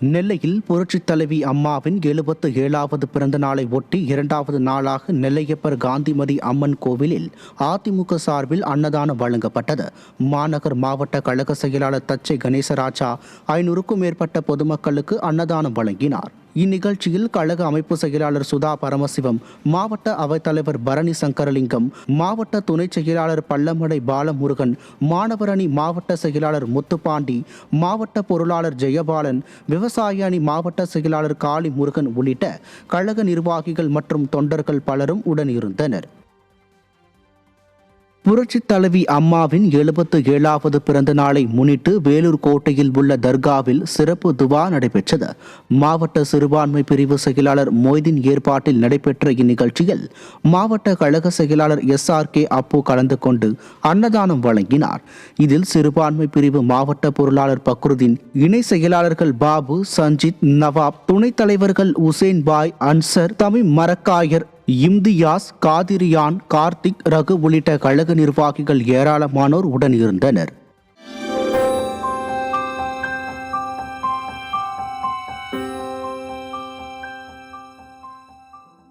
நெல்லையில் புரட்சித் தலைவி அம்மாவின் 77வது பிறந்த நாளை ஒட்டி 2வது நாளாக நெல்லையப்பர் காந்திமதி அம்மன் கோவிலில் அதிமுக சார்பில் அன்னதானம் வழங்கப்பட்டது. மாநகர் மாவட்ட கழக செயலாளர் தச்சை கணேசராஜா 500க்கும் மேற்பட்ட பொதுமக்களுக்கு அன்னதானம் வழங்கினார். இந்நிகழ்ச்சியில் கழக அமைப்பு செயலாளர் சுதா பரமசிவம், மாவட்ட அவைத்தலைவர் பரணி சங்கரலிங்கம், மாவட்ட துணை செயலாளர் பள்ளமடை பாலமுருகன், மாணவர் அணி மாவட்ட செயலாளர் முத்துப்பாண்டி, மாவட்ட பொருளாளர் ஜெயபாலன், விவசாய அணி மாவட்ட செயலாளர் காளி முருகன் உள்ளிட்ட கழக நிர்வாகிகள் மற்றும் தொண்டர்கள் பலரும் உடனிருந்தனர். புரட்சித் தலைவி அம்மாவின் 77வது பிறந்த நாளை முன்னிட்டு வேலூர் கோட்டையில் உள்ள தர்காவில் சிறப்பு துவா நடைபெற்றது. மாவட்ட சிறுபான்மை பிரிவு செயலாளர் மொய்தீன் ஏற்பாட்டில் நடைபெற்ற இந்நிகழ்ச்சியில் மாவட்ட கழக செயலாளர் SRK அப்பு கலந்து கொண்டு அன்னதானம் வழங்கினார். இதில் சிறுபான்மை பிரிவு மாவட்ட பொருளாளர் பக்ருதீன், இணை செயலாளர்கள் பாபு, சஞ்சித், நவாப், துணைத் தலைவர்கள் உசேன் பாய், அன்சர், தமிம் மரக்காயர், இம்தியாஸ், காதிரியான், கார்த்திக், ரகு உள்ளிட்ட கழக நிர்வாகிகள் ஏராளமானோர் உடனிருந்தனர்.